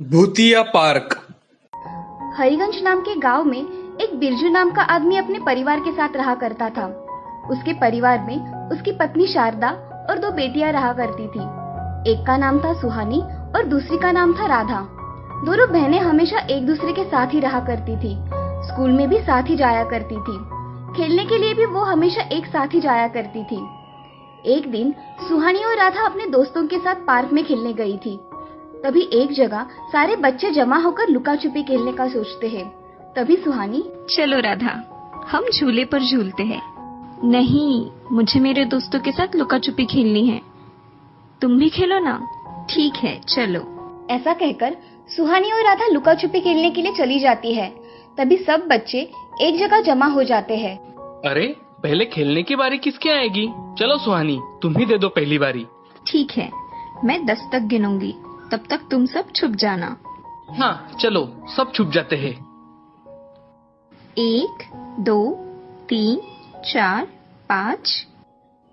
भूतिया पार्क। हरिगंज नाम के गांव में एक बिरजू नाम का आदमी अपने परिवार के साथ रहा करता था। उसके परिवार में उसकी पत्नी शारदा और दो बेटियां रहा करती थी। एक का नाम था सुहानी और दूसरी का नाम था राधा। दोनों बहनें हमेशा एक दूसरे के साथ ही रहा करती थी। स्कूल में भी साथ ही जाया करती थी। खेलने के लिए भी वो हमेशा एक साथ ही जाया करती थी। एक दिन सुहानी और राधा अपने दोस्तों के साथ पार्क में खेलने गई थी। तभी एक जगह सारे बच्चे जमा होकर लुका छुपी खेलने का सोचते हैं। तभी सुहानी, चलो राधा, हम झूले पर झूलते हैं। नहीं, मुझे मेरे दोस्तों के साथ लुका छुपी खेलनी है। तुम भी खेलो ना। ठीक है, चलो। ऐसा कहकर सुहानी और राधा लुका छुपी खेलने के लिए चली जाती है। तभी सब बच्चे एक जगह जमा हो जाते हैं। अरे, पहले खेलने की बारी किसकी आएगी? चलो सुहानी, तुम ही दे दो पहली बारी। ठीक है, मैं 10 तक गिनूंगी, तब तक तुम सब छुप जाना। हाँ, चलो सब छुप जाते हैं। 1, 2, 3, 4, 5।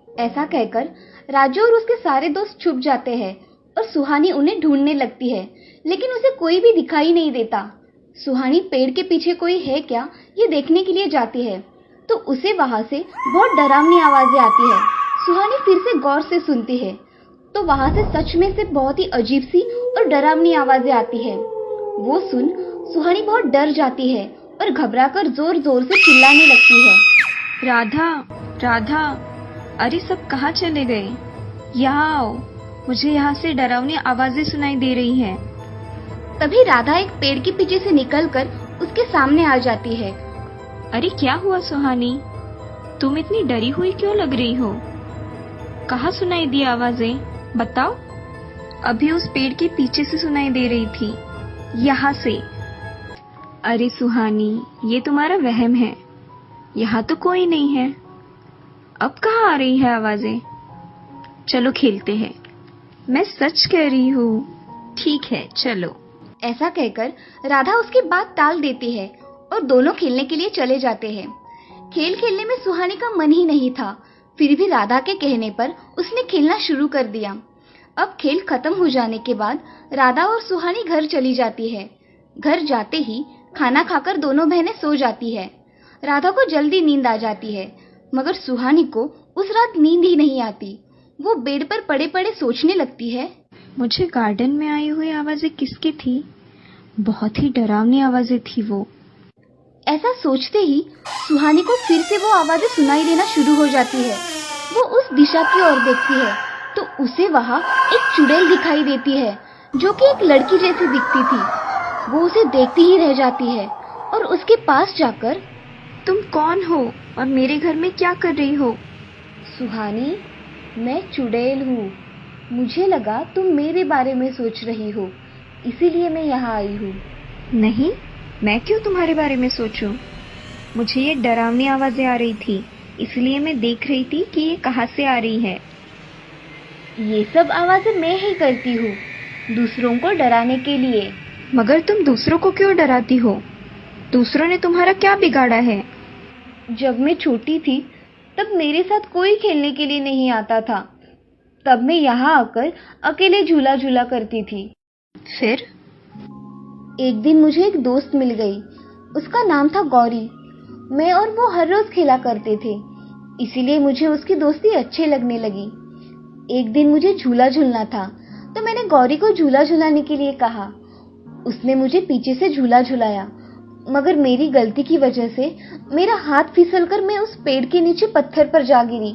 ऐसा कहकर राजू और उसके सारे दोस्त छुप जाते हैं और सुहानी उन्हें ढूंढने लगती है, लेकिन उसे कोई भी दिखाई नहीं देता। सुहानी पेड़ के पीछे कोई है क्या ये देखने के लिए जाती है, तो उसे वहां से बहुत डरावनी आवाजें आती है। सुहानी फिर से गौर से सुनती है तो वहां से सच में से बहुत ही अजीब सी और डरावनी आवाजें आती है। वो सुन सुहानी बहुत डर जाती है और घबराकर जोर जोर से चिल्लाने लगती है। राधा, राधा, अरे सब कहाँ चले गए? यहाँ आओ, मुझे यहाँ से डरावनी आवाजें सुनाई दे रही हैं। तभी राधा एक पेड़ के पीछे से निकलकर उसके सामने आ जाती है। अरे क्या हुआ सुहानी, तुम इतनी डरी हुई क्यों लग रही हो? कहाँ सुनाई दी आवाजें, बताओ। अभी उस पेड़ के पीछे से सुनाई दे रही थी, यहाँ से। अरे सुहानी, ये तुम्हारा वहम है, यहाँ तो कोई नहीं है। अब कहाँ आ रही है आवाजें? चलो खेलते हैं, मैं सच कह रही हूँ। ठीक है, चलो। ऐसा कहकर राधा उसकी बात टाल देती है और दोनों खेलने के लिए चले जाते हैं। खेल खेलने में सुहानी का मन ही नहीं था, फिर भी राधा के कहने पर उसने खेलना शुरू कर दिया। अब खेल खत्म हो जाने के बाद राधा और सुहानी घर चली जाती है। घर जाते ही खाना खाकर दोनों बहनें सो जाती है। राधा को जल्दी नींद आ जाती है, मगर सुहानी को उस रात नींद ही नहीं आती। वो बेड पर पड़े पड़े सोचने लगती है, मुझे गार्डन में आई हुई आवाजें किसकी थी? बहुत ही डरावनी आवाजें थी वो। ऐसा सोचते ही सुहानी को फिर से वो आवाजें सुनाई देना शुरू हो जाती है। वो उस दिशा की ओर देखती है तो उसे वहाँ एक चुड़ैल दिखाई देती है, जो कि एक लड़की जैसी दिखती थी। वो उसे देखती ही रह जाती है और उसके पास जाकर, तुम कौन हो और मेरे घर में क्या कर रही हो? सुहानी, मैं चुड़ैल हूँ। मुझे लगा तुम मेरे बारे में सोच रही हो, इसीलिए मैं यहाँ आई हूँ। नहीं, मैं क्यों तुम्हारे बारे में सोचूं? मुझे ये डरावनी आवाजें आ रही थी, इसलिए मैं देख रही थी कि ये कहाँ से आ रही है। ये सब आवाजें मैं ही करती हूँ, दूसरों को डराने के लिए। मगर तुम दूसरों को क्यों डराती हो? दूसरों ने तुम्हारा क्या बिगाड़ा है? जब मैं छोटी थी तब मेरे साथ कोई खेलने के लिए नहीं आता था। तब मैं यहाँ आकर अकेले झूला झूला करती थी। फिर एक दिन मुझे एक दोस्त मिल गई। उसका नाम था गौरी। मैं और वो हर रोज खेला करते थे, इसीलिए मुझे उसकी दोस्ती अच्छी लगने लगी। एक दिन मुझे झूला झूलना था तो मैंने गौरी को झूला झूलाने के लिए कहा। उसने मुझे पीछे से झूला झुलाया, मगर मेरी गलती की वजह से मेरा हाथ फिसलकर मैं उस पेड़ के नीचे पत्थर पर जा गिरी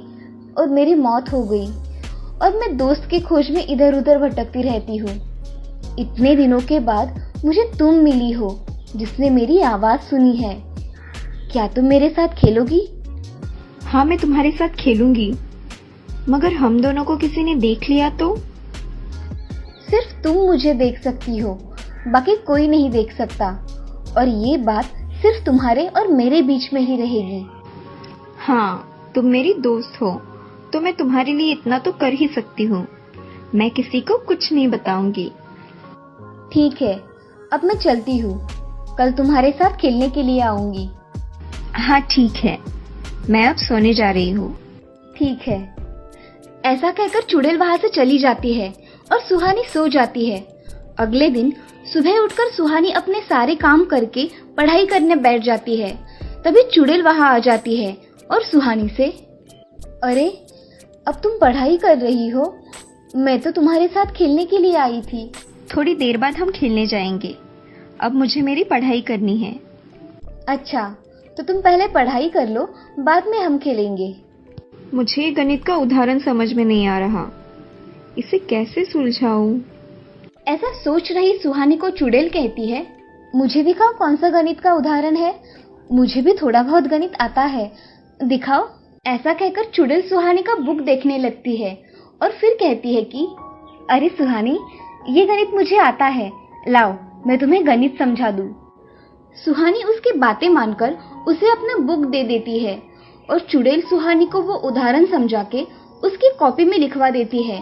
और मेरी मौत हो गई। और मैं दोस्त की खोज में इधर उधर भटकती रहती हूँ। इतने दिनों के बाद मुझे तुम मिली हो, जिसने मेरी आवाज सुनी है। क्या तुम मेरे साथ खेलोगी? हाँ, मैं तुम्हारे साथ खेलूंगी, मगर हम दोनों को किसी ने देख लिया तो? सिर्फ तुम मुझे देख सकती हो, बाकी कोई नहीं देख सकता। और ये बात सिर्फ तुम्हारे और मेरे बीच में ही रहेगी। हाँ, तुम मेरी दोस्त हो तो मैं तुम्हारे लिए इतना तो कर ही सकती हूँ। मैं किसी को कुछ नहीं बताऊंगी। ठीक है, अब मैं चलती हूँ। कल तुम्हारे साथ खेलने के लिए आऊंगी। हाँ ठीक है, मैं अब सोने जा रही हूँ। ठीक है। ऐसा कहकर चुड़ैल वहां से चली जाती है और सुहानी सो जाती है। अगले दिन सुबह उठकर सुहानी अपने सारे काम करके पढ़ाई करने बैठ जाती है। तभी चुड़ैल वहां आ जाती है और सुहानी से, अरे अब तुम पढ़ाई कर रही हो? मैं तो तुम्हारे साथ खेलने के लिए आई थी। थोड़ी देर बाद हम खेलने जाएंगे, अब मुझे मेरी पढ़ाई करनी है। अच्छा, तो तुम पहले पढ़ाई कर लो, बाद में हम खेलेंगे। मुझे गणित का उदाहरण समझ में नहीं आ रहा, इसे कैसे सुलझाऊं? ऐसा सोच रही सुहानी को चुड़ैल कहती है, मुझे दिखाओ कौन सा गणित का उदाहरण है, मुझे भी थोड़ा बहुत गणित आता है, दिखाओ। ऐसा कहकर चुड़ैल सुहानी का बुक देखने लगती है और फिर कहती है कि अरे सुहानी, ये गणित मुझे आता है, लाओ मैं तुम्हें गणित समझा दूं। सुहानी उसकी बातें मानकर उसे अपना बुक दे देती है और चुड़ैल सुहानी को वो उदाहरण समझा के उसकी कॉपी में लिखवा देती है।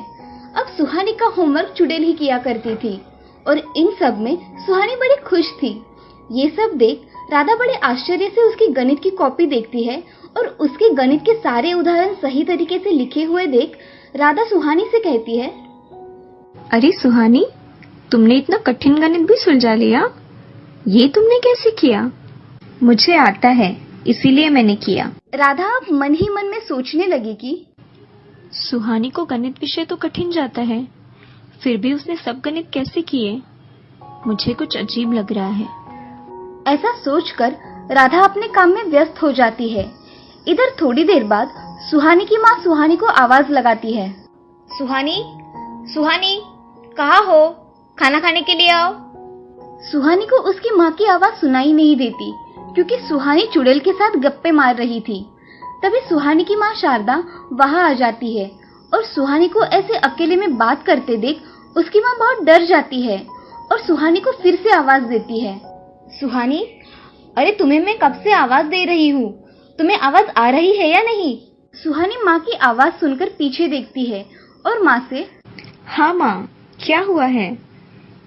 अब सुहानी का होमवर्क चुड़ैल ही किया करती थी और इन सब में सुहानी बड़ी खुश थी। ये सब देख राधा बड़े आश्चर्य से उसकी गणित की कॉपी देखती है और उसके गणित के सारे उदाहरण सही तरीके से लिखे हुए देख राधा सुहानी से कहती है, अरे सुहानी, तुमने इतना कठिन गणित भी सुलझा लिया, ये तुमने कैसे किया? मुझे आता है, इसीलिए मैंने किया। राधा अब मन ही मन में सोचने लगी कि सुहानी को गणित विषय तो कठिन जाता है, फिर भी उसने सब गणित कैसे किए? मुझे कुछ अजीब लग रहा है। ऐसा सोचकर राधा अपने काम में व्यस्त हो जाती है। इधर थोड़ी देर बाद सुहानी की माँ सुहानी को आवाज लगाती है, सुहानी, सुहानी, कहाँ हो? खाना खाने के लिए आओ। सुहानी को उसकी माँ की आवाज सुनाई नहीं देती क्योंकि सुहानी चुड़ैल के साथ गप्पे मार रही थी। तभी सुहानी की माँ शारदा वहां आ जाती है और सुहानी को ऐसे अकेले में बात करते देख उसकी माँ बहुत डर जाती है और सुहानी को फिर से आवाज देती है, सुहानी, अरे तुम्हें मैं कब से आवाज दे रही हूँ, तुम्हें आवाज आ रही है या नहीं? सुहानी माँ की आवाज सुनकर पीछे देखती है और माँ से, हाँ माँ, क्या हुआ है?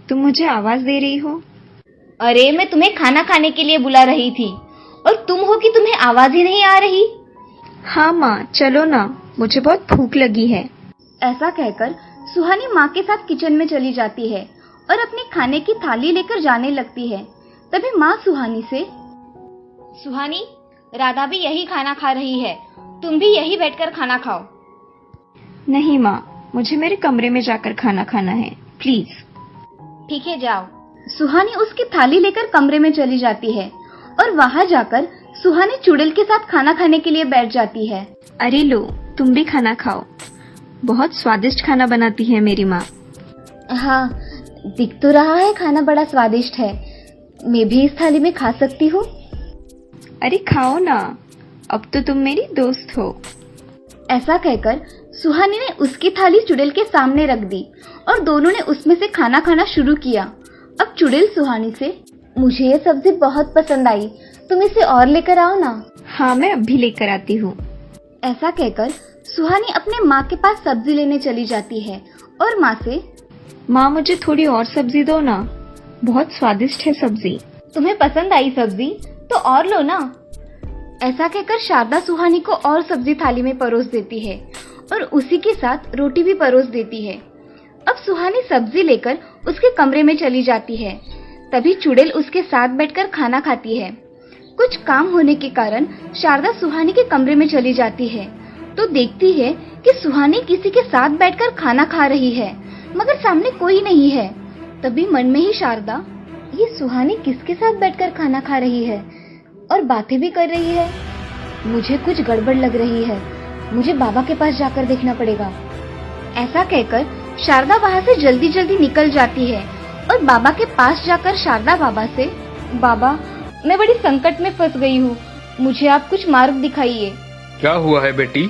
तुम मुझे आवाज दे रही हो? अरे मैं तुम्हें खाना खाने के लिए बुला रही थी और तुम हो कि तुम्हें आवाज ही नहीं आ रही। हाँ माँ, चलो ना, मुझे बहुत भूख लगी है। ऐसा कहकर सुहानी माँ के साथ किचन में चली जाती है और अपने खाने की थाली लेकर जाने लगती है। तभी माँ सुहानी से, सुहानी, राधा भी यही खाना खा रही है, तुम भी यही बैठकर खाना खाओ। नहीं माँ, मुझे मेरे कमरे में जाकर खाना खाना है, प्लीज। ठीक है, जाओ। सुहानी उसकी थाली लेकर कमरे में चली जाती है और वहां जाकर सुहानी चुड़ैल के साथ खाना खाने के लिए बैठ जाती है। अरे लो, तुम भी खाना खाओ, बहुत स्वादिष्ट खाना बनाती है मेरी माँ। हाँ, दिख तो रहा है खाना बड़ा स्वादिष्ट है, मैं भी इस थाली में खा सकती हूँ? अरे खाओ ना, अब तो तुम मेरी दोस्त हो। ऐसा कहकर सुहानी ने उसकी थाली चुड़ैल के सामने रख दी और दोनों ने उसमें से खाना खाना शुरू किया। अब चुड़ैल सुहानी से, मुझे ये सब्जी बहुत पसंद आई, तुम इसे और लेकर आओ ना। हाँ, मैं अभी लेकर आती हूँ। ऐसा कहकर सुहानी अपने माँ के पास सब्जी लेने चली जाती है और माँ से, माँ मुझे थोड़ी और सब्जी दो ना, बहुत स्वादिष्ट है सब्जी। तुम्हें पसंद आई सब्जी तो और लो ना। ऐसा कहकर शारदा सुहानी को और सब्जी थाली में परोस देती है और उसी के साथ रोटी भी परोस देती है। अब सुहानी सब्जी लेकर उसके कमरे में चली जाती है। तभी चुड़ैल उसके साथ बैठकर खाना खाती है। कुछ काम होने के कारण शारदा सुहानी के कमरे में चली जाती है तो देखती है कि सुहानी किसी के साथ बैठकर खाना खा रही है मगर सामने कोई नहीं है। तभी मन में ही शारदा, ये सुहानी किसके साथ बैठकर खाना खा रही है और बातें भी कर रही है, मुझे कुछ गड़बड़ लग रही है, मुझे बाबा के पास जाकर देखना पड़ेगा। ऐसा कहकर शारदा वहाँ से जल्दी जल्दी निकल जाती है और बाबा के पास जाकर शारदा बाबा से, बाबा मैं बड़ी संकट में फंस गई हूँ, मुझे आप कुछ मार्ग दिखाइए। क्या हुआ है बेटी?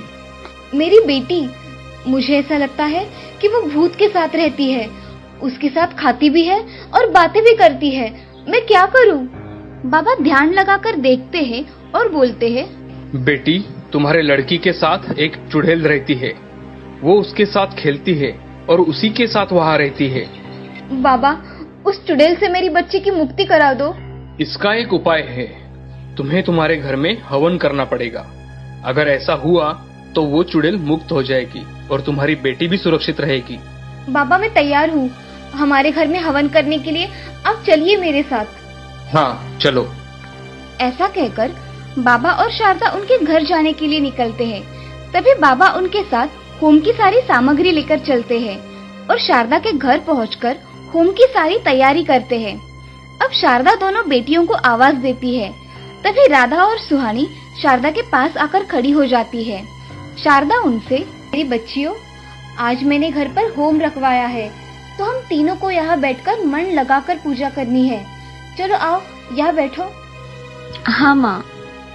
मेरी बेटी, मुझे ऐसा लगता है कि वो भूत के साथ रहती है, उसके साथ खाती भी है और बातें भी करती है, मैं क्या करूँ? बाबा ध्यान लगाकर देखते हैं और बोलते हैं, बेटी, तुम्हारे लड़की के साथ एक चुड़ैल रहती है, वो उसके साथ खेलती है और उसी के साथ वहाँ रहती है। बाबा, उस चुड़ैल से मेरी बच्ची की मुक्ति करा दो। इसका एक उपाय है, तुम्हें तुम्हारे घर में हवन करना पड़ेगा। अगर ऐसा हुआ तो वो चुड़ैल मुक्त हो जाएगी और तुम्हारी बेटी भी सुरक्षित रहेगी। बाबा मैं तैयार हूँ, हमारे घर में हवन करने के लिए आप चलिए मेरे साथ। हाँ चलो। ऐसा कहकर बाबा और शारदा उनके घर जाने के लिए निकलते हैं। तभी बाबा उनके साथ होम की सारी सामग्री लेकर चलते हैं और शारदा के घर पहुंचकर होम की सारी तैयारी करते हैं। अब शारदा दोनों बेटियों को आवाज देती है। तभी राधा और सुहानी शारदा के पास आकर खड़ी हो जाती है। शारदा उनसे, मेरी बच्चियों, आज मैंने घर पर होम रखवाया है, तो हम तीनों को यहाँ बैठकर मन लगाकर पूजा करनी है। चलो आओ, यहाँ बैठो। हाँ माँ।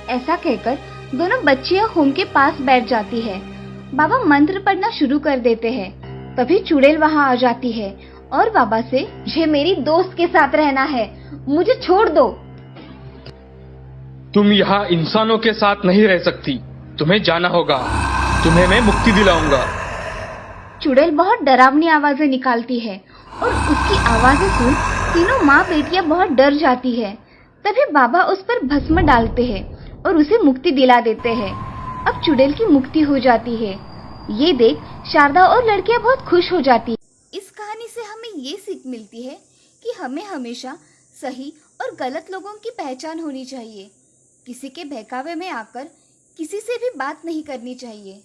ऐसा कहकर दोनों बच्चियां होम के पास बैठ जाती है। बाबा मंत्र पढ़ना शुरू कर देते हैं। तभी चुड़ैल वहाँ आ जाती है और बाबा से, मुझे मेरी दोस्त के साथ रहना है, मुझे छोड़ दो। तुम यहाँ इंसानों के साथ नहीं रह सकती, तुम्हें जाना होगा, तुम्हें मैं मुक्ति दिलाऊंगा। चुड़ैल बहुत डरावनी आवाजें निकालती है और उसकी आवाजें सुन तीनों माँ बेटियां बहुत डर जाती है। तभी बाबा उस पर भस्म डालते हैं और उसे मुक्ति दिला देते हैं। अब चुड़ैल की मुक्ति हो जाती है। ये देख शारदा और लड़कियां बहुत खुश हो जाती है। इस कहानी से हमें ये सीख मिलती है कि हमें हमेशा सही और गलत लोगों की पहचान होनी चाहिए। किसी के बहकावे में आकर किसी से भी बात नहीं करनी चाहिए।